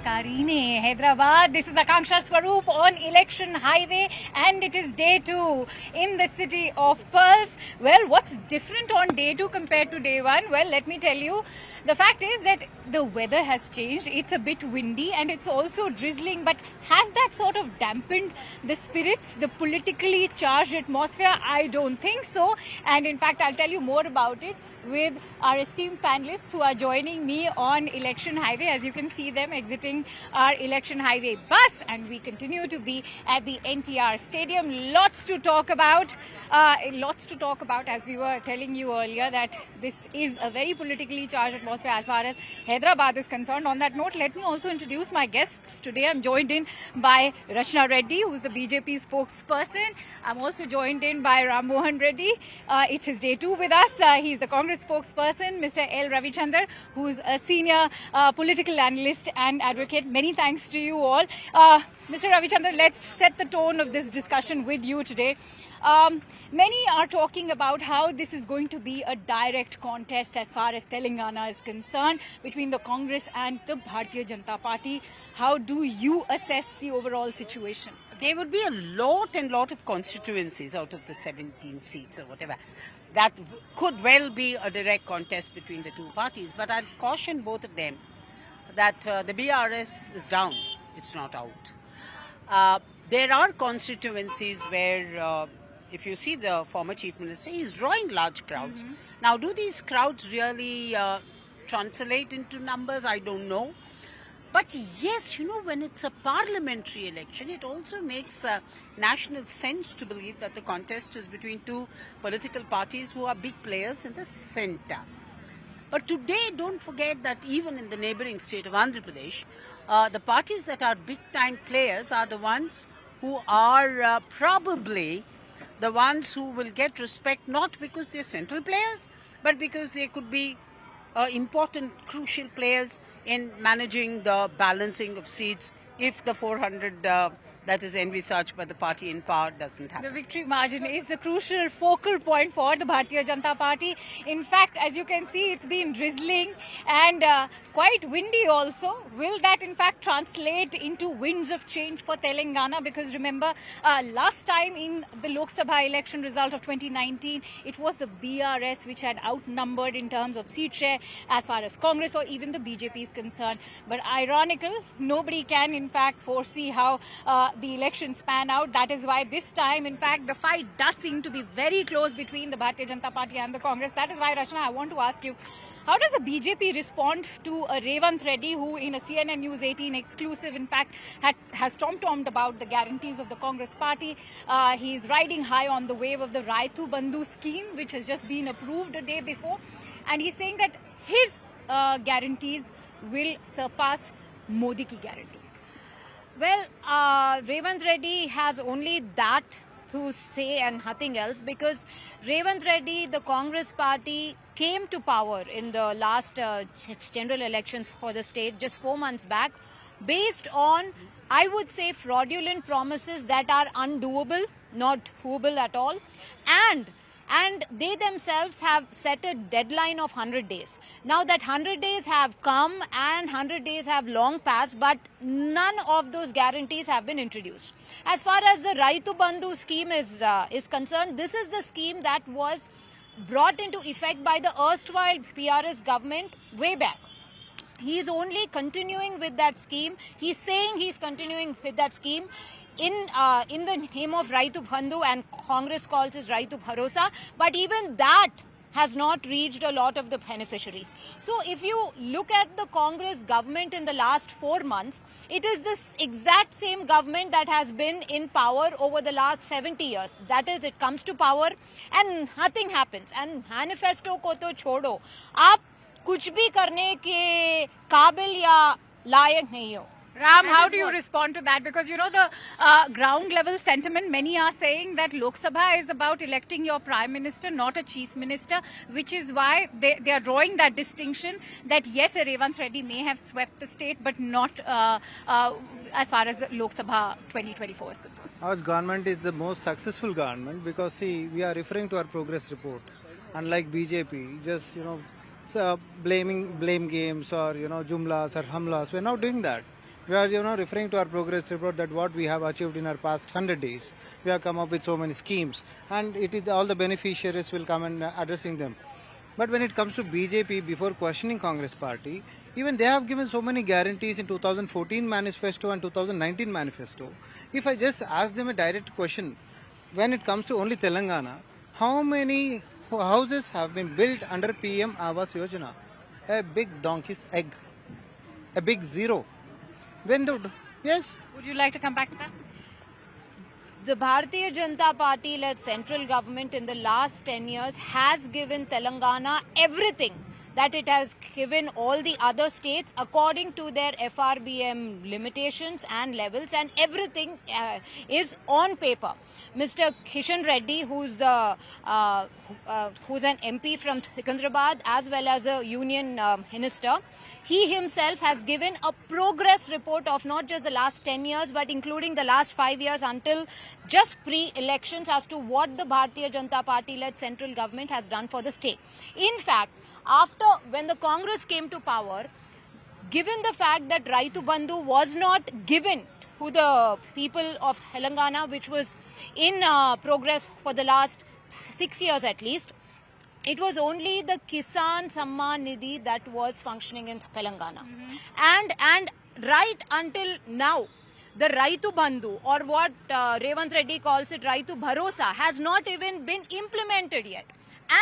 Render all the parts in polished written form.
Karine, Hyderabad. This is Akanksha Swaroop on Election Highway, and it is day 2 in the city of Pearls. Well, what's different on day 2 compared to day 1? Well, let me tell you. The fact is that the weather has changed. It's a bit windy and it's also drizzling, but has that sort of dampened the spirits, the politically charged atmosphere? I don't think so. And in fact, I'll tell you more about it with our esteemed panelists who are joining me on Election Highway. As you can see them exiting our Election Highway bus, and we continue to be at the NTR Stadium. Lots to talk about, as we were telling you earlier, that this is a very politically charged atmosphere as far as Hyderabad is concerned. On that note, let me also introduce my guests. Today I'm joined in by Rachna Reddy, who's the BJP spokesperson. I'm also joined in by Ram Mohan Reddy. It's his day 2 with us. He's the Congress spokesperson. Mr. L. Ravichandar, who's a senior political analyst and advocate. Many thanks to you all. Mr. Ravichandar, let's set the tone of this discussion with you today. Many are talking about how this is going to be a direct contest as far as Telangana is concerned between the Congress and the Bharatiya Janata Party. How do you assess the overall situation? There would be a lot of constituencies out of the 17 seats or whatever that could well be a direct contest between the two parties. But I'd caution both of them that the BRS is down, it's not out. There are constituencies where, if you see the former Chief Minister, he's drawing large crowds. Mm-hmm. Now, do these crowds really translate into numbers? I don't know. But yes, when it's a parliamentary election, it also makes national sense to believe that the contest is between two political parties who are big players in the centre. But today, don't forget that even in the neighbouring state of Andhra Pradesh, the parties that are big-time players are the ones who are probably the ones who will get respect, not because they're central players, but because they could be important, crucial players in managing the balancing of seats if the 400 that is envisaged by the party in power doesn't happen. The victory margin is the crucial focal point for the Bharatiya Janata Party. In fact, as you can see, it's been drizzling and quite windy also. Will that in fact translate into winds of change for Telangana? Because remember, last time in the Lok Sabha election result of 2019, it was the BRS which had outnumbered in terms of seat share as far as Congress or even the BJP is concerned. But ironical, nobody can in fact foresee how the elections pan out. That is why this time, in fact, the fight does seem to be very close between the Bharatiya Janata Party and the Congress. That is why, Rachna, I want to ask you, how does the BJP respond to Revanth Reddy, who in a CNN News 18 exclusive, in fact, has tom-tommed about the guarantees of the Congress party? He's riding high on the wave of the Raitu Bandhu scheme, which has just been approved a day before. And he's saying that his guarantees will surpass Modi ki guarantee. Well, Revanth Reddy has only that to say and nothing else, because Revanth Reddy, the Congress party, came to power in the last general elections for the state just 4 months back based on, I would say, fraudulent promises that are undoable, not doable at all, and they themselves have set a deadline of 100 days. Now that 100 days have come and 100 days have long passed, but none of those guarantees have been introduced. As far as the Raitu Bandhu scheme is concerned, this is the scheme that was brought into effect by the erstwhile PRS government way back. He is only continuing with that scheme. He's saying he's continuing with that scheme in the name of Raitu Bandhu, and Congress calls it Raitu Bharosa. But even that has not reached a lot of the beneficiaries. So if you look at the Congress government in the last 4 months, it is this exact same government that has been in power over the last 70 years. That is, it comes to power and nothing happens. And manifesto ko to chodo. Aap कुछ भी करने के काबिल या लायक नहीं हो. Ram, how do you respond to that? Because, the ground level sentiment, many are saying that Lok Sabha is about electing your Prime Minister, not a Chief Minister, which is why they are drawing that distinction that, yes, Revanth Reddy may have swept the state, but not as far as the Lok Sabha 2024 is concerned. Our government is the most successful government because, see, we are referring to our progress report. Unlike BJP, just, blame games or, jumlas or hamlas. We're not doing that. We are, referring to our progress report that what we have achieved in our past 100 days. We have come up with so many schemes, and it is all the beneficiaries will come and addressing them. But when it comes to BJP, before questioning Congress party, even they have given so many guarantees in 2014 manifesto and 2019 manifesto. If I just ask them a direct question, when it comes to only Telangana, how many houses have been built under PM Awas Yojana? A big donkey's egg, a big zero. When the yes, Would you like to come back to that? The Bharatiya Janata Party-led central government in the last 10 years has given Telangana everything that it has given all the other states according to their FRBM limitations and levels, and everything is on paper. Mr. Kishan Reddy, who's an MP from Secunderabad as well as a union minister, he himself has given a progress report of not just the last 10 years but including the last 5 years until just pre-elections as to what the Bharatiya Janata Party-led central government has done for the state. In fact, when the Congress came to power, given the fact that Raitu Bandhu was not given to the people of Telangana, which was in progress for the last 6 years at least, it was only the Kisan Samman Nidhi that was functioning in Telangana. And right until now, the Raitu Bandhu, or what Revant Reddy calls it, Raitu Bharosa, has not even been implemented yet.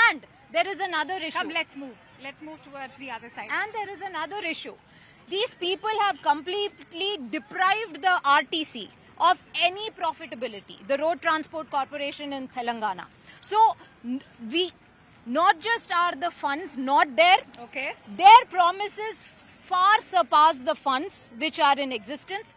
And there is another issue. Come, let's move. Let's move towards the other side. And there is another issue. These people have completely deprived the RTC of any profitability, the Road Transport Corporation in Telangana. So, we not just are the funds not there, Okay. their promises far surpass the funds which are in existence,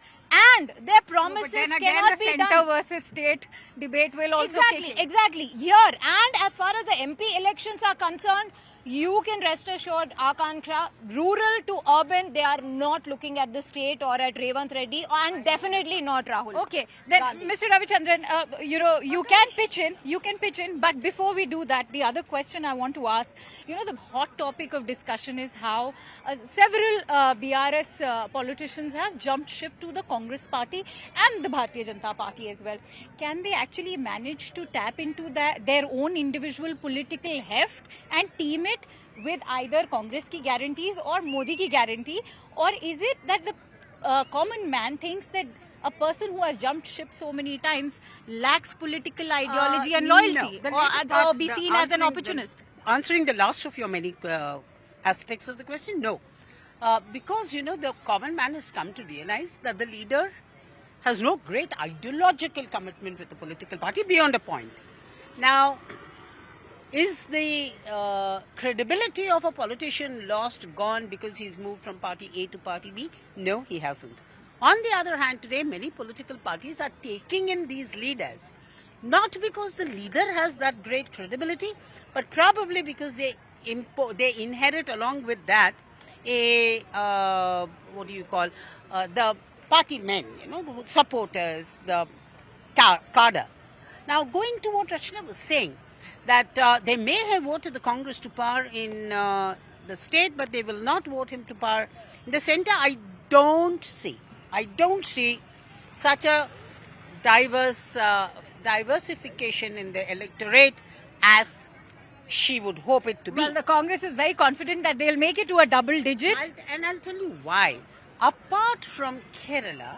and their But promises then again, cannot the be center done. versus state debate will also kick in. Exactly. Here, and as far as the MP elections are concerned, you can rest assured, Akanksha, rural to urban, they are not looking at the state or at Revant Reddy, and definitely not Rahul. Okay, then Gandhi. Mr. Ravichandran, you can pitch in, but before we do that, the other question I want to ask, the hot topic of discussion is how several BRS politicians have jumped ship to the Congress party and the Bharatiya Janata Party as well. Can they actually manage to tap into their own individual political heft and team it with either Congress ki guarantees or Modi ki guarantee, or is it that the common man thinks that a person who has jumped ship so many times lacks political ideology and loyalty, or be seen as an opportunist? Answering the last of your many aspects of the question, no. Because, the common man has come to realize that the leader has no great ideological commitment with the political party beyond a point. Now, is the credibility of a politician lost, gone because he's moved from party A to party B? No, he hasn't. On the other hand, today many political parties are taking in these leaders, not because the leader has that great credibility, but probably because they inherit along with that the party men, the supporters, the cadre. Now, going to what Rachna was saying, that they may have voted the Congress to power in the state, but they will not vote him to power in the center. I don't see such a diversification in the electorate as she would hope it to be. Well, the Congress is very confident that they'll make it to a double digit. I'll tell you why. Apart from Kerala,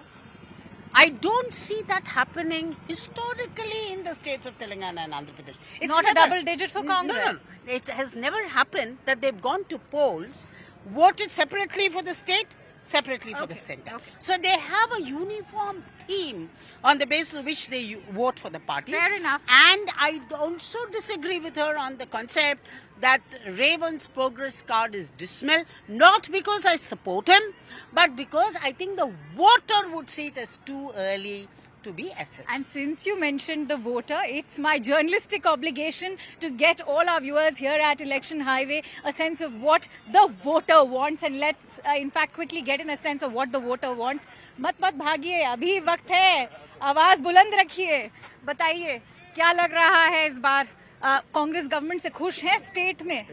I don't see that happening historically in the states of Telangana and Andhra Pradesh. It's Not a double digit for Congress. No. It has never happened that they've gone to polls, voted separately for the state, separately for the center. Okay. So they have a uniform theme on the basis of which they vote for the party. Fair enough. And I also disagree with her on the concept that Revant's progress card is dismal, not because I support him, but because I think the voter would see it as too early to be assessed. And since you mentioned the voter, it's my journalistic obligation to get all our viewers here at Election Highway a sense of what the voter wants, and let's in fact quickly get in a sense of what the voter wants. मत भागिए, अभी वक्त है, आवाज बुलंद रखिए, बताइए क्या लग रहा है इस बार कांग्रेस गवर्नमेंट से खुश हैं स्टेट में?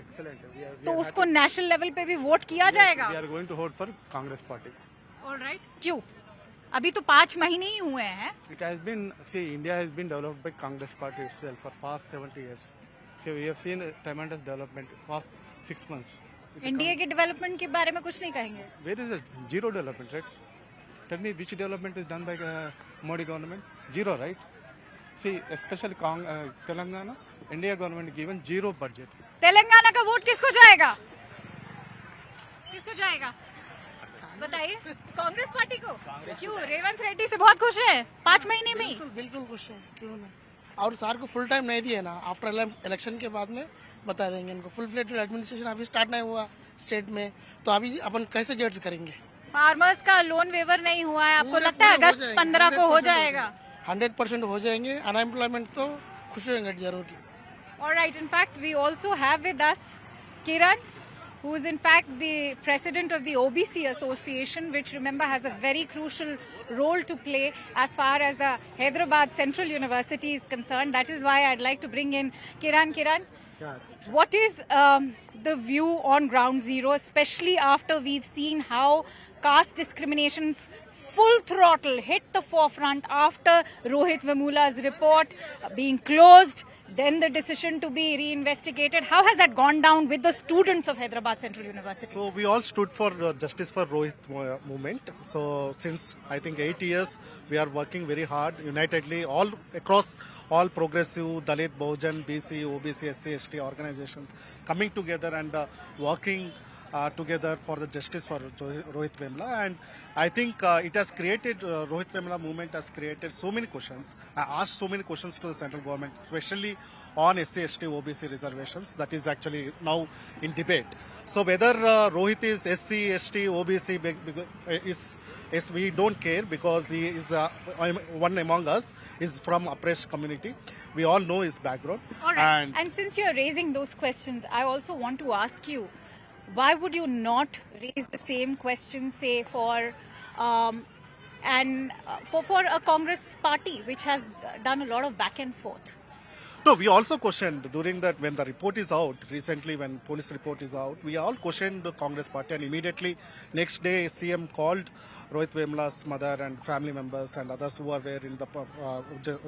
तो उसको नेशनल लेवल पे भी वोट किया जाएगा? We are going to vote for Congress party. Alright, क्यों? अभी तो 5 महीने ही हुए हैं. It has been, see, India has been developed by Congress party itself for past 70 years. So we have seen a tremendous development past 6 months. With the India के development के बारे में कुछ नहीं कहेंगे. Where is the zero development, right? Tell me which development is done by Modi government? Zero, right? See, especially Telangana, India government given zero budget. Telangana का vote किसको जाएगा? किसको जाएगा? बताइए. कांग्रेस पार्टी को. क्यों? रेवंत रेड्डी से बहुत खुश है 5 महीने में ही. बिल्कुल खुश है, क्यों ना. और सर को फुल टाइम नहीं दिए ना, आफ्टर इलेक्शन के बाद में बता देंगे इनको. फुल फ्लेटेड एडमिनिस्ट्रेशन अभी स्टार्ट नहीं हुआ स्टेट में, तो अभी अपन कैसे जज करेंगे. फार्मर्स का लोन वेवर नहीं हुआ है, आपको लगता है अगस्त 15 को हो जाएगा? 100% हो जाएंगे. अनएम्प्लॉयमेंट तो खुश होंगे जरूर. All right, in fact, we also have with us Kiran, who is in fact the president of the OBC Association, which remember has a very crucial role to play as far as the Hyderabad Central University is concerned. That is why I'd like to bring in Kiran. Kiran, what is the view on ground zero, especially after we've seen how caste discriminations full throttle hit the forefront after Rohit Vemula's report being closed, then the decision to be reinvestigated. How has that gone down with the students of Hyderabad Central University? So we all stood for justice for Rohit movement. So since I think 8 years, we are working very hard, unitedly, all across all progressive, Dalit, Bahujan, BC, OBC, SC, ST organizations coming together and working together for the justice for Rohit Vemula. And I think it has created, Rohit Vemula movement has created so many questions. I asked so many questions to the central government, especially on SC, ST, OBC reservations. That is actually now in debate. So whether Rohit is SC, ST, OBC, is we don't care, because he is one among us, is from oppressed community. We all know his background. All right. And since you're raising those questions, I also want to ask you, why would you not raise the same question, say, for a Congress party which has done a lot of back and forth? No, we also questioned during that, when the report is out, recently when police report is out, we all questioned the Congress party, and immediately next day CM called Rohit Vemula's mother and family members and others who are there in the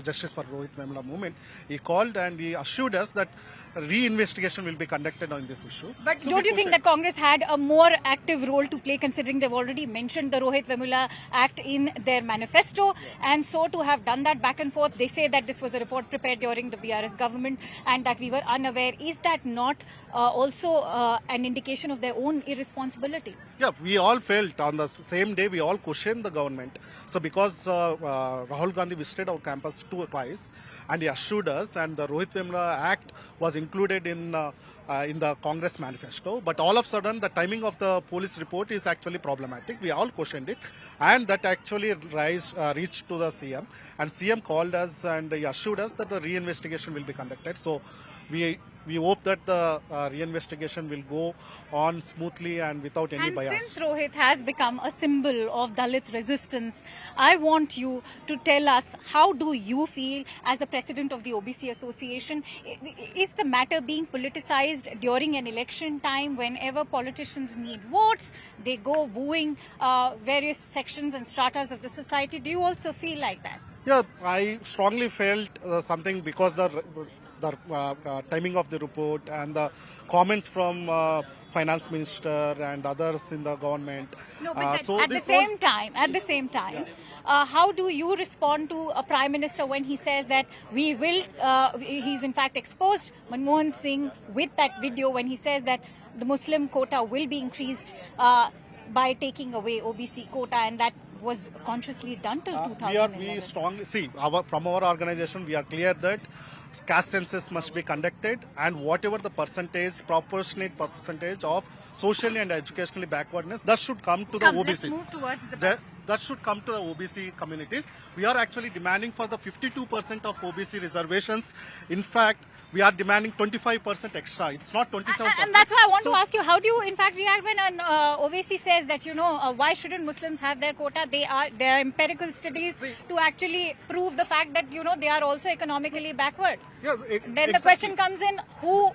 Justice for Rohit Vemula movement. He called and he assured us that reinvestigation will be conducted on this issue. But so don't you think that Congress had a more active role to play, considering they've already mentioned the Rohit Vemula Act in their manifesto? And so to have done that back and forth, they say that this was a report prepared during the BRS government and that we were unaware. Is that not also an indication of their own irresponsibility? Yeah, we all felt on the same day, we all questioned the government. So because Rahul Gandhi visited our campus twice and he assured us, and the Rohit Vemula Act was included in the Congress manifesto, but all of a sudden the timing of the police report is actually problematic. We all questioned it, and that actually reached to the CM, and CM called us and he assured us that the reinvestigation will be conducted. So we hope that the reinvestigation will go on smoothly and without any bias. And since Rohit has become a symbol of Dalit resistance, I want you to tell us, how do you feel as the president of the OBC Association? Is the matter being politicized during an election time? Whenever politicians need votes, they go wooing various sections and stratas of the society. Do you also feel like that? Yeah, I strongly felt something, because the timing of the report and the comments from finance minister and others in the government. No, but at the same time, how do you respond to a prime minister when he says that we will, he's in fact exposed Manmohan Singh with that video when he says that the Muslim quota will be increased by taking away OBC quota, and that was consciously done till 2011. We strongly see, from our organization, we are clear that caste census must be conducted, and whatever the proportionate percentage of socially and educationally backwardness, that should come to the OBCs. Let's move towards the that should come to the OBC communities. We are actually demanding for the 52% of OBC reservations. In fact, we are demanding 25% extra. It's not 27%. And that's why I want to ask you, how do you in fact react when an OVC says that, why shouldn't Muslims have their quota? There are empirical studies to actually prove the fact that, they are also economically backward. Yeah, Then the question comes in, who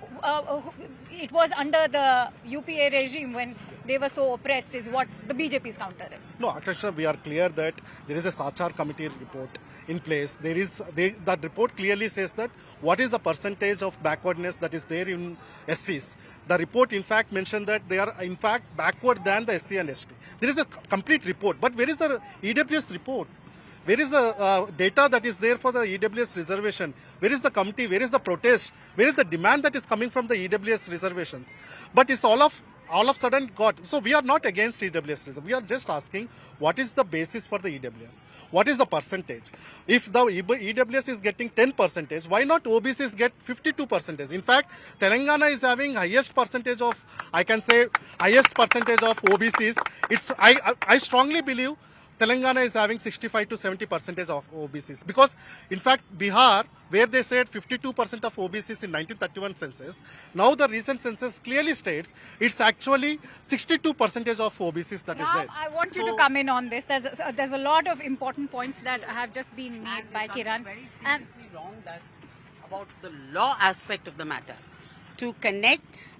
it was under the UPA regime when they were so oppressed is what the BJP's counter is. No, Akansha, we are clear that there is a Sachar committee report in place. That report clearly says that what is the percentage of backwardness that is there in SCs. The report in fact mentioned that they are in fact backward than the SC and ST. There is a complete report, but where is the EWS report? Where is the data that is there for the EWS reservation? Where is the committee? Where is the protest? Where is the demand that is coming from the EWS reservations? But it's all of sudden got. So we are not against EWS reservation. We are just asking what is the basis for the EWS? What is the percentage? If the EWS is getting 10%, why not OBCs get 52%? In fact, Telangana is having highest percentage of, I can say, highest percentage of OBCs. I strongly believe Telangana is having 65 to 70% of OBCs because, in fact, Bihar, where they said 52% of OBCs in 1931 census, now the recent census clearly states it's actually 62% of OBCs that is Ram, there. I want you to come in on this. There's a lot of important points that have just been made by Kiran. Very And seriously wrong that about the law aspect of the matter. To connect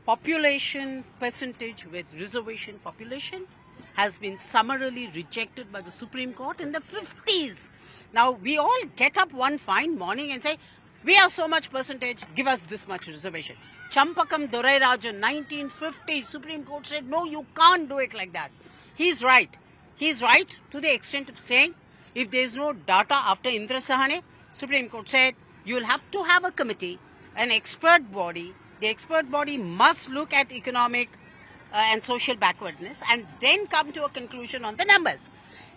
population percentage with reservation population has been summarily rejected by the Supreme Court in the 50s. Now, we all get up one fine morning and say, we are so much percentage, give us this much reservation. Champakam Dorairajan, 1950, Supreme Court said, no, you can't do it like that. He's right. He's right to the extent of saying, if there is no data after Indra Sahane, Supreme Court said, you will have to have a committee, an expert body. The expert body must look at economic and social backwardness and then come to a conclusion on the numbers.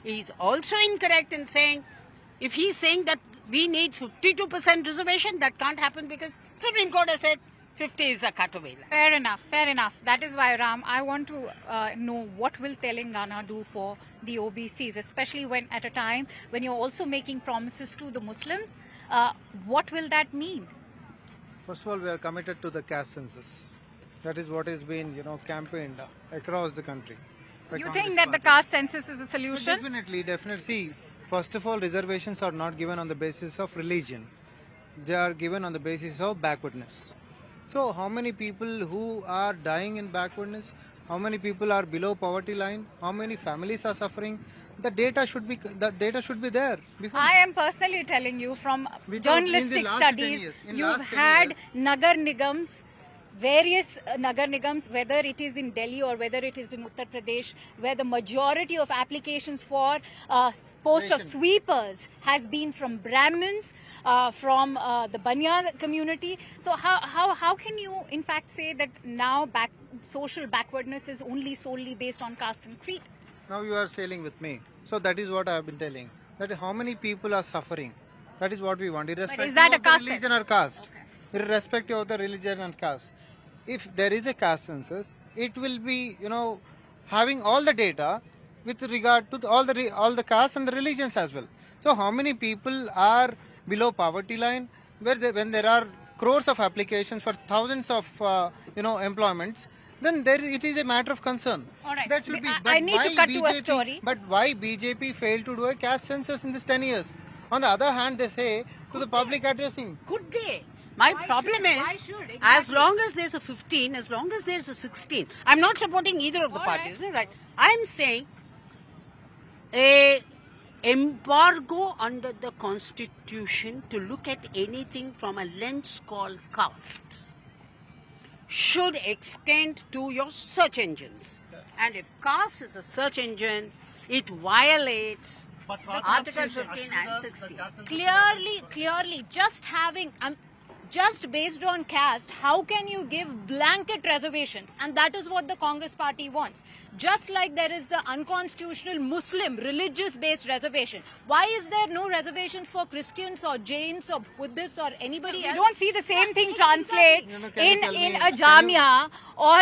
He's also incorrect in saying, if he's saying that we need 52% reservation, that can't happen because Supreme Court has said 50 is the cutaway line. fair enough, fair enough. That is why, Ram, I want to know what will Telangana do for the OBCs, especially when at a time when you're also making promises to the Muslims. What will that mean? First of all, we are committed to the caste census. That is what has been, campaigned across the country. by You Congress think that the party. caste census is a solution? Definitely. See, first of all, reservations are not given on the basis of religion. They are given on the basis of backwardness. So, how many people who are dying in backwardness? How many people are below poverty line? How many families are suffering? The data should be there. Before I am personally telling you from Without- in the journalistic last 10 studies, years, in you've last 10 had years. Nagar Nigams, various Nagar Nigams, whether it is in Delhi or whether it is in Uttar Pradesh, where the majority of applications for post of sweepers has been from Brahmins, from the Banya community. So how can you in fact say that now social backwardness is only solely based on caste and creed? Now you are sailing with me. So that is what I have been telling. That how many people are suffering. That is what we want. Irrespective that a of the caste religion or caste. Irrespective of the religion and caste. If there is a caste census, it will be, having all the data with regard to all the castes and the religions as well. So how many people are below poverty line when there are crores of applications for thousands of employments, then it is a matter of concern. All right. That should be. I But need to why cut to a story. But why BJP failed to do a caste census in this 10 years? On the other hand, they say to the public addressing. Could they? My problem is, as long as there's a 15, as long as there's a 16, I'm not supporting either of the parties, right? I'm saying a embargo under the constitution to look at anything from a lens called caste should extend to your search engines. And if caste is a search engine, it violates Article 15 and 16. Clearly, just based on caste, how can you give blanket reservations? And that is what the Congress party wants. Just like there is the unconstitutional Muslim religious-based reservation. Why is there no reservations for Christians or Jains or Buddhists or anybody You else? don't see the same thing translate can you tell in me- a Jamia or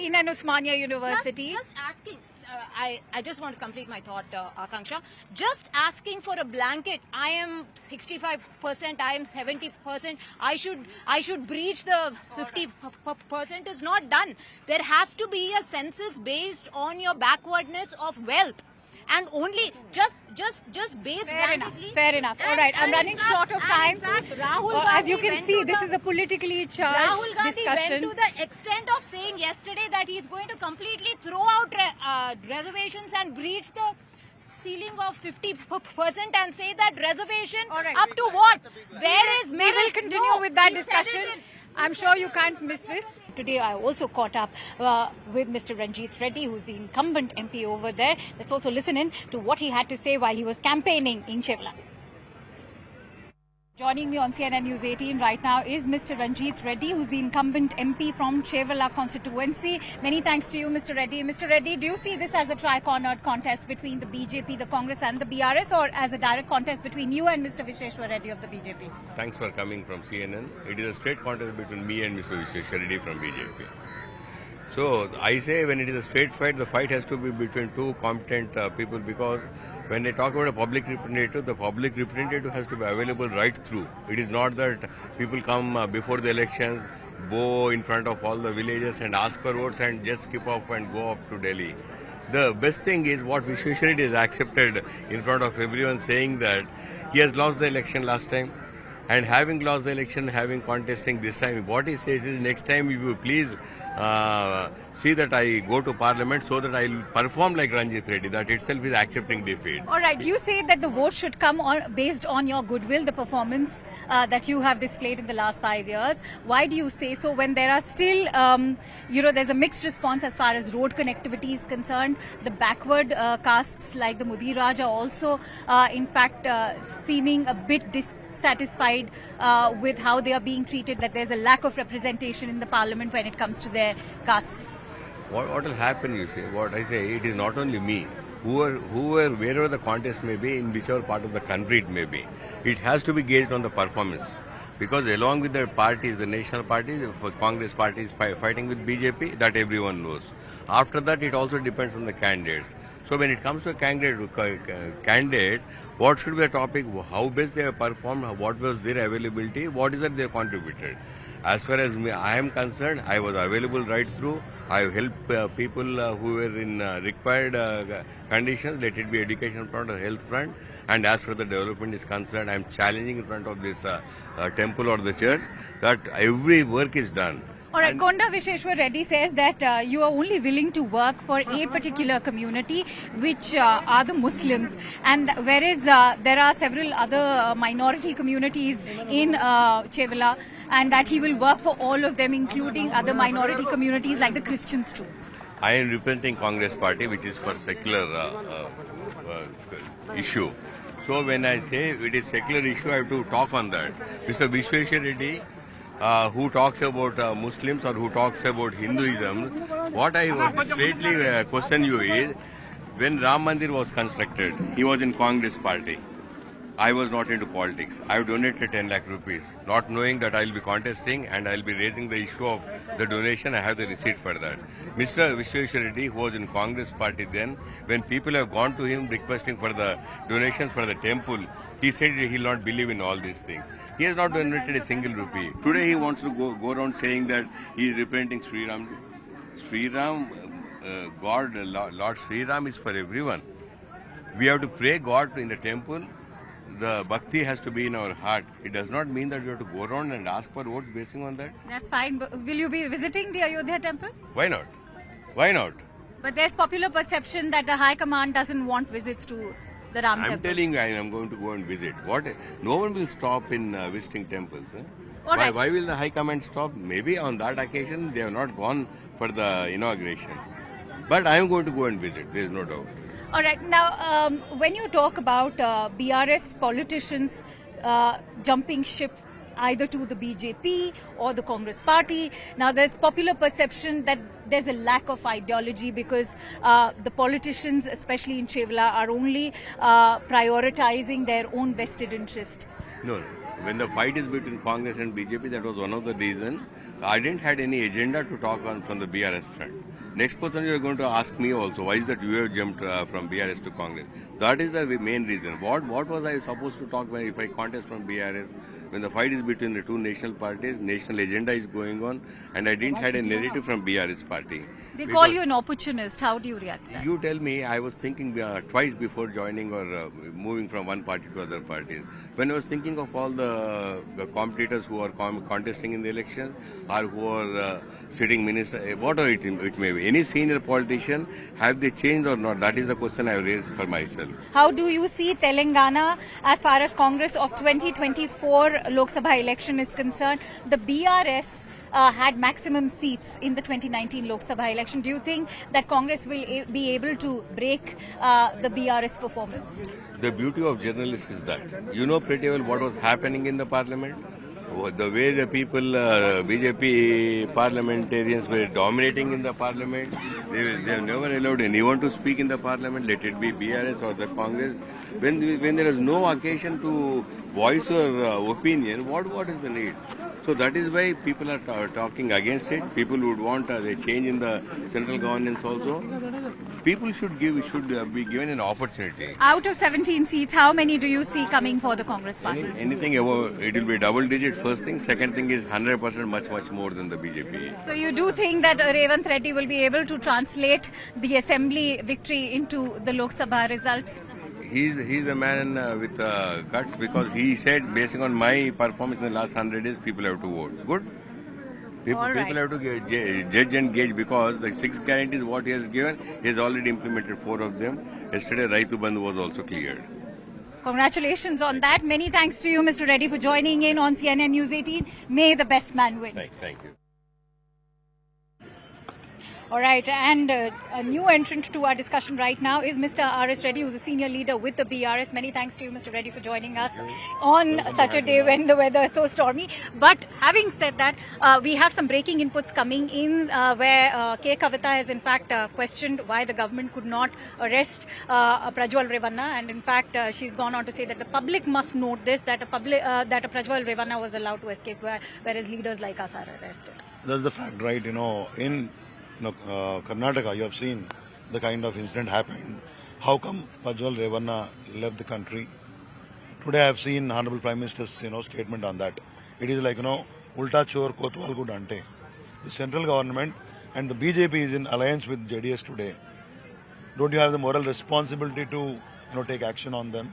in an Usmania University. Just asking. I just want to complete my thought, Akanksha. Just asking for a blanket. I am 65%. I am 70%. I should breach the 50% is not done. There has to be a census based on your backwardness of wealth. and only just based Fair enough. blindly. Fair enough. All And- right, I'm and in running fact- short of and time. in fact, Rahul As you Gandhi can went see, to this the- is a politically charged Rahul Gandhi discussion. went to the extent of saying yesterday that he's going to completely throw out reservations and breach the ceiling of 50% and say that reservation All right. up to what? Where is We merit? will continue No, with that he said discussion. it in- I'm sure you can't miss this. Today I also caught up with Mr. Ranjit Reddy, who's the incumbent MP over there. Let's also listen in to what he had to say while he was campaigning in Chevla. Joining me on CNN News 18 right now is Mr. Ranjit Reddy, who's the incumbent MP from Chevla constituency. Many thanks to you, Mr. Reddy. Mr. Reddy, do you see this as a tri-cornered contest between the BJP, the Congress and the BRS, or as a direct contest between you and Mr. Visheshwar Reddy of the BJP? Thanks for coming from CNN. It is a straight contest between me and Mr. Visheshwar Reddy from BJP. So I say when it is a straight fight, the fight has to be between two competent people, because when they talk about a public representative, the public representative has to be available right through. It is not that people come before the elections, bow in front of all the villages and ask for votes and just skip off and go off to Delhi. The best thing is what Vishweshwar Reddy has accepted in front of everyone, saying that he has lost the election last time. And having lost the election, having contesting this time, what he says is, next time if you please see that I go to parliament so that I will perform like Ranjit Reddy. That itself is accepting defeat. All right, you say that the vote should come on based on your goodwill, the performance that you have displayed in the last 5 years. Why do you say so when there are still, there's a mixed response as far as road connectivity is concerned? The backward castes like the Mudiraj are also, in fact, seeming a bit dissatisfied with how they are being treated, that there's a lack of representation in the parliament when it comes to their castes. What will happen, you say? What I say, it is not only me. Wherever the contest may be, in whichever part of the country it may be, it has to be gauged on the performance. Because along with the parties, the national parties, if Congress party is fighting with BJP, that everyone knows. After that, it also depends on the candidates. So when it comes to a candidate, what should be the topic? How best they have performed? What was their availability? What is that they have contributed? As far as I am concerned, I was available right through. I have helped people who were in required conditions, let it be education front or health front. And as far as the development is concerned, I am challenging in front of this temple or the church that every work is done. All right, Konda Visheshwar Reddy says that you are only willing to work for a particular community, which are the Muslims, and whereas there are several other minority communities in Chevla, and that he will work for all of them, including other minority communities like the Christians too. I am representing Congress party, which is for secular issue. So when I say it is secular issue, I have to talk on that. Mr. Vishweshwar Reddy, who talks about Muslims or who talks about Hinduism, what I would straightly question you is, when Ram Mandir was constructed, he was in Congress party. I was not into politics. I have donated 10 lakh rupees, not knowing that I will be contesting and I will be raising the issue of the donation. I have the receipt for that. Mr. Vishweshwar Reddy, who was in Congress party then, when people have gone to him requesting for the donations for the temple, he said he will not believe in all these things. He has not donated a single rupee. Today he wants to go around saying that he is representing Sri Ram. Sri Ram, God, Lord Sri Ram is for everyone. We have to pray God in the temple. The bhakti has to be in our heart. It does not mean that we have to go around and ask for votes basing on that. That's fine. But will you be visiting the Ayodhya temple? Why not? Why not? But there's popular perception that the High Command doesn't want visits to the Ram I'm temple. telling you, I am going to go and visit. No one will stop in visiting temples. All right. Why will the High Command stop? Maybe on that occasion they have not gone for the inauguration. But I am going to go and visit. There is no doubt. All right. Now, when you talk about BRS politicians jumping ship either to the BJP or the Congress party, now there's popular perception that there's a lack of ideology because the politicians, especially in Chevla, are only prioritizing their own vested interest. No. When the fight is between Congress and BJP, that was one of the reasons. I didn't had any agenda to talk on from the BRS front. Next person you are going to ask me also, why is that you have jumped from BRS to Congress? That is the main reason. What was I supposed to talk when if I contest from BRS? When the fight is between the two national parties, national agenda is going on, and I didn't had a narrative from BRS party. They call you an opportunist. How do you react to that? You tell me, I was thinking twice before joining or moving from one party to other parties. When I was thinking of all the competitors who are contesting in the elections or who are sitting minister, whatever it may be, any senior politician, have they changed or not? That is the question I raised for myself. How do you see Telangana as far as Congress of 2024 Lok Sabha election is concerned? The BRS had maximum seats in the 2019 Lok Sabha election. Do you think that Congress will be able to break the BRS performance? The beauty of journalists is that you know pretty well what was happening in the parliament. The way the people, BJP parliamentarians were dominating in the parliament, they have never allowed anyone to speak in the parliament, let it be BRS or the Congress. When there is no occasion to voice your opinion, what is the need? So that is why people are talking against it. People would want a change in the central governance also. People should be given an opportunity. Out of 17 seats, how many do you see coming for the Congress party? Anything above, it will be double digit first thing. Second thing is 100% much more than the BJP. So you do think that Revanth Reddy will be able to translate the assembly victory into the Lok Sabha results? He's a man with guts because he said, based on my performance in the last 100 days, people have to vote. Good. People have to judge and gauge because the 6 guarantees what he has given, he has already implemented 4 of them. Yesterday, Raitu Bandhu was also cleared. Congratulations on that. Many thanks to you, Mr. Reddy, for joining in on CNN News 18. May the best man win. Thank you. All right, and a new entrant to our discussion right now is Mr. R.S. Reddy, who's a senior leader with the BRS. Many thanks to you, Mr. Reddy, for joining us on such a day when the weather is so stormy. But having said that, we have some breaking inputs coming in where K. Kavita has in fact questioned why the government could not arrest Prajwal Revanna, and in fact she's gone on to say that the public must note this, that a Prajwal Revanna was allowed to escape, whereas leaders like us are arrested. That's the fact, right? In Karnataka, you have seen the kind of incident happened. How come Prajwal Revanna left the country? Today I have seen Honorable Prime Minister's statement on that. It is like ulta chor kotwal good ante. The central government and the BJP is in alliance with JDS today. Don't you have the moral responsibility to take action on them?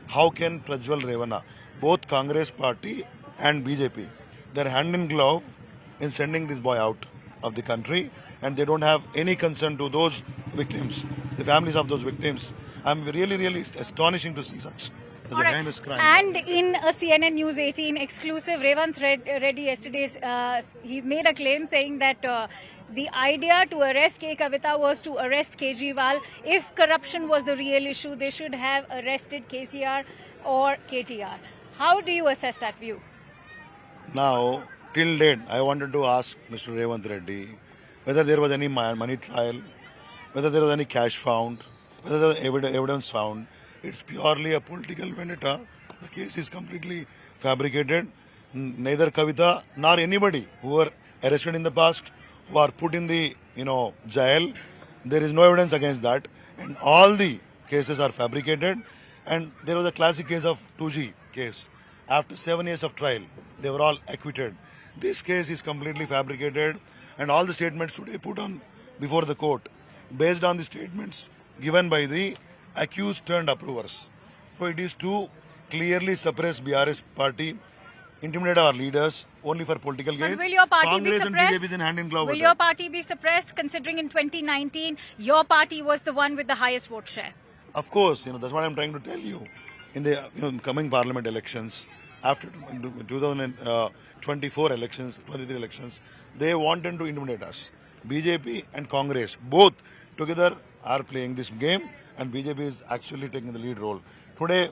How can Prajwal Revanna, both Congress party and BJP, they're hand in glove in sending this boy out of the country, and they don't have any concern to those victims, the families of those victims. I'm really astonishing to see such. All right. And in a CNN News 18 exclusive, Revanth Reddy yesterday, he's made a claim saying that the idea to arrest K. Kavita was to arrest Kejriwal. If corruption was the real issue, they should have arrested KCR or KTR. How do you assess that view? Now, till date, I wanted to ask Mr. Revanth Reddy whether there was any money trial, whether there was any cash found, whether there was evidence found. It's purely a political vendetta. The case is completely fabricated. Neither Kavita nor anybody who were arrested in the past, who are put in the jail, there is no evidence against that. And all the cases are fabricated. And there was a classic case of 2G case. After 7 years of trial, they were all acquitted. This case is completely fabricated, and all the statements today put on before the court based on the statements given by the accused turned approvers. So it is to clearly suppress BRS party, intimidate our leaders only for political gains. Will your party Congress be suppressed? And BJP is in hand in glove. Will your party be suppressed, considering in 2019 your party was the one with the highest vote share? Of course, that's what I'm trying to tell you. In the coming parliament elections, after 2024 elections, 23 elections, they wanted to intimidate us. BJP and Congress both together are playing this game, and BJP is actually taking the lead role. Today,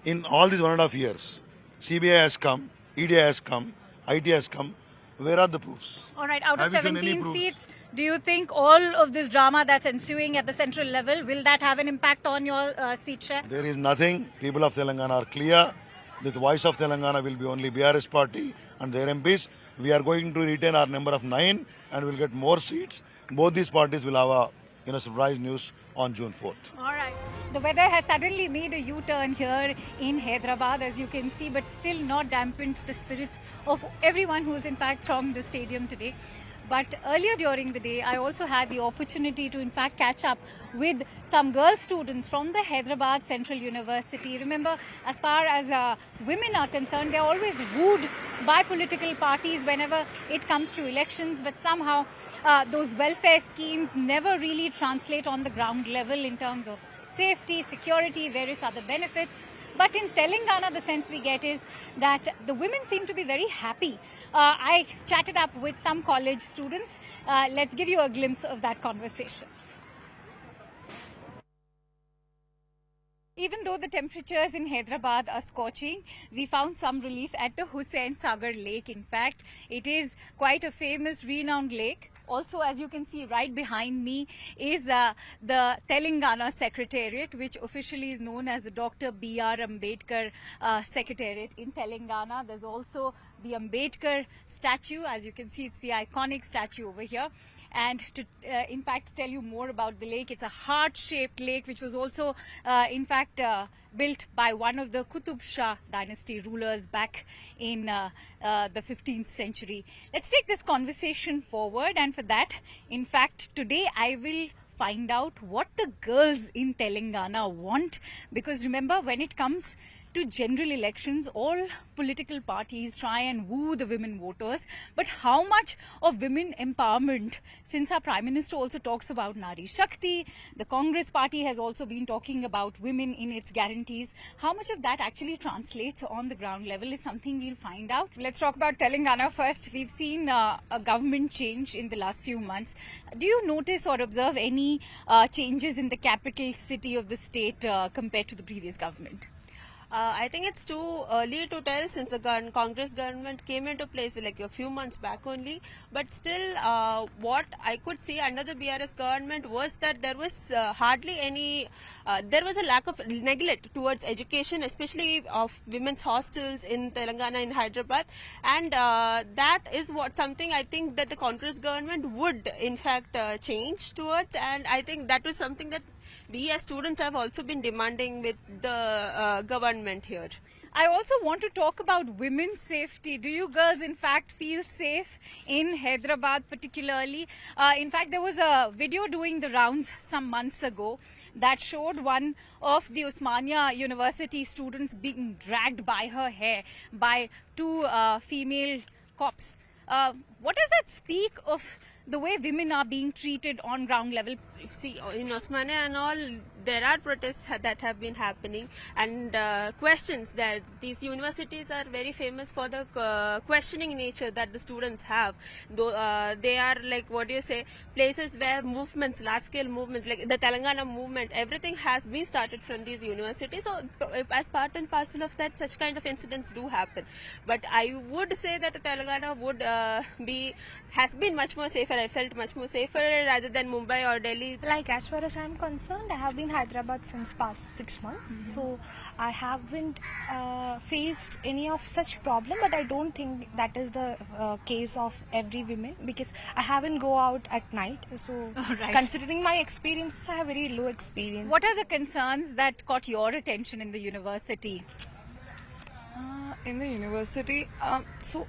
in all these 1.5 years, CBI has come, EDI has come, IT has come. Where are the proofs? All right, out of Have you shown any 17 proofs? seats, do you think all of this drama that's ensuing at the central level, will that have an impact on your seat share? There is nothing. People of Telangana are clear. The voice of Telangana will be only BRS party and their MPs. We are going to retain our number of 9 and we'll get more seats. Both these parties will have a surprise news on June 4th. All right. The weather has suddenly made a U-turn here in Hyderabad, as you can see, but still not dampened the spirits of everyone who's in fact thronged the stadium today. But earlier during the day, I also had the opportunity to in fact catch up with some girl students from the Hyderabad Central University. Remember, as far as women are concerned, they're always wooed by political parties whenever it comes to elections, but somehow those welfare schemes never really translate on the ground level in terms of safety, security, various other benefits. But in Telangana, the sense we get is that the women seem to be very happy. I chatted up with some college students. Let's give you a glimpse of that conversation. Even though the temperatures in Hyderabad are scorching, we found some relief at the Hussain Sagar Lake. In fact, it is quite a famous, renowned lake. Also, as you can see right behind me is the Telangana Secretariat, which officially is known as the Dr. B.R. Ambedkar Secretariat in Telangana. There's also the Ambedkar statue. As you can see, it's the iconic statue over here. And to, in fact, tell you more about the lake, it's a heart-shaped lake, which was also, in fact, built by one of the Qutub Shah dynasty rulers back in the 15th century. Let's take this conversation forward, and for that, in fact, today I will find out what the girls in Telangana want, because remember, when it comes to general elections, all political parties try and woo the women voters. But how much of women empowerment, since our Prime Minister also talks about Nari Shakti, the Congress party has also been talking about women in its guarantees, how much of that actually translates on the ground level is something we'll find out. Let's talk about Telangana first. We've seen a government change in the last few months. Do you notice or observe any changes in the capital city of the state compared to the previous government? I think it's too early to tell, since the Congress government came into place like a few months back only. But still, what I could see under the BRS government was that there was hardly any, there was a lack of neglect towards education, especially of women's hostels in Telangana, in Hyderabad. And that is what something I think that the Congress government would in fact change towards. And I think that was something that we as students have also been demanding with the government here. I also want to talk about women's safety. Do you girls in fact feel safe in Hyderabad particularly? In fact, there was a video doing the rounds some months ago that showed one of the Osmania University students being dragged by her hair by two female cops. What does that speak of the way women are being treated on ground level? See, in Osmania and all, there are protests that have been happening, and questions that these universities are very famous for the questioning nature that the students have. Though they are like, what do you say, places where movements, large scale movements like the Telangana movement, everything has been started from these universities. So as part and parcel of that, such kind of incidents do happen. But I would say that Telangana would has been much more safer. I felt much more safer rather than Mumbai or Delhi. Like, as far as I'm concerned, I have been Hyderabad since past 6 months, so I haven't faced any of such problem. But I don't think that is the case of every woman, because I haven't go out at night. So Right. considering my experiences, I have very low experience. What are the concerns that caught your attention in the university? In the university, so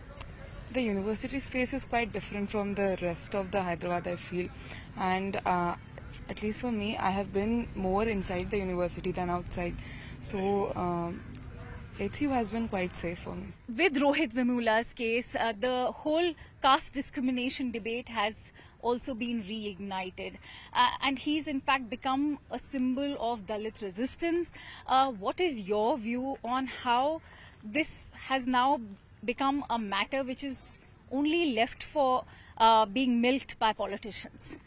the university space is quite different from the rest of the Hyderabad, I feel. And at least for me, I have been more inside the university than outside. So HU has been quite safe for me. With Rohit Vemula's case, the whole caste discrimination debate has also been reignited. And he's in fact become a symbol of Dalit resistance. What is your view on how this has now become a matter which is only left for being milked by politicians?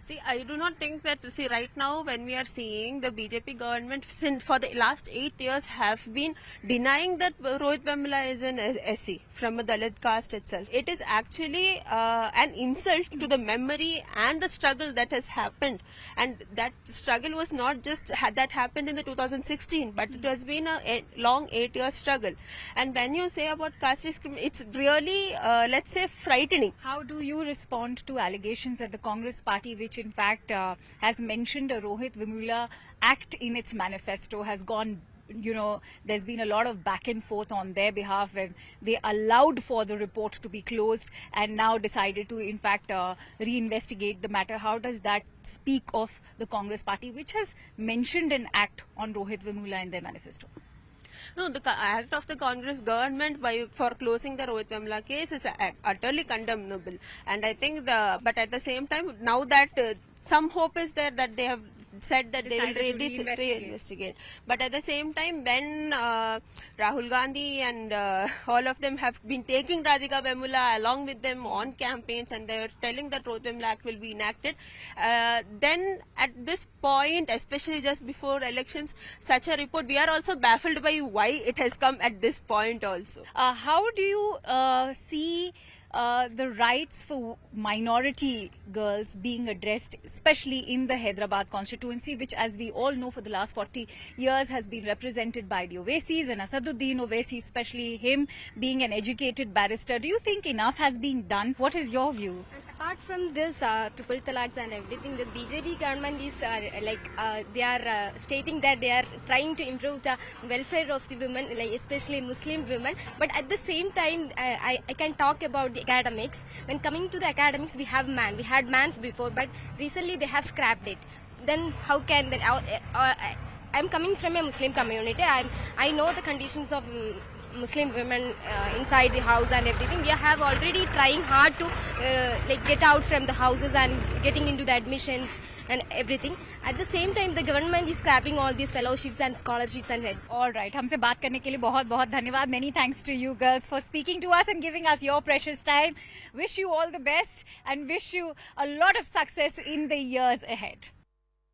See, I do not think that, see, right now when we are seeing the BJP government since for the last 8 years have been denying that Rohit Vemula is an SC from a Dalit caste itself. It is actually an insult to the memory and the struggle that has happened. And that struggle was not just that happened in the 2016, but it has been a long 8-year struggle. And when you say about caste discrimination, it's really, let's say, frightening. How do you respond to allegations that the Congress party, which in fact has mentioned a Rohit Vemula Act in its manifesto, has gone, there's been a lot of back and forth on their behalf when they allowed for the report to be closed and now decided to in fact reinvestigate the matter? How does that speak of the Congress party, which has mentioned an act on Rohit Vemula in their manifesto? No, the act of the Congress government for closing the Rohit Vemula case is utterly condemnable. And I think but at the same time, now that some hope is there that they have said that they will reinvestigate. But at the same time, when Rahul Gandhi and all of them have been taking Radhika Vemula along with them on campaigns and they were telling that Rohit Vemula Act will be enacted, then at this point, especially just before elections, such a report, we are also baffled by why it has come at this point also. How do you see the rights for minority girls being addressed, especially in the Hyderabad constituency, which, as we all know, for the last 40 years has been represented by the Ovaisis and Asaduddin Owaisi, especially him being an educated barrister? Do you think enough has been done? What is your view? Apart from this triple talaqs and everything, the BJP government is they are stating that they are trying to improve the welfare of the women, like especially Muslim women. But at the same time, I can talk about the academics. When coming to the academics, we had man before, but recently they have scrapped it. Then how can that? I'm coming from a Muslim community. I know the conditions of Muslim women inside the house and everything. We have already trying hard to get out from the houses and getting into the admissions and everything. At the same time, the government is scrapping all these fellowships and scholarships and all right. हमसे बात करने के लिए बहुत धन्यवाद. Many thanks to you girls for speaking to us and giving us your precious time. Wish you all the best and wish you a lot of success in the years ahead.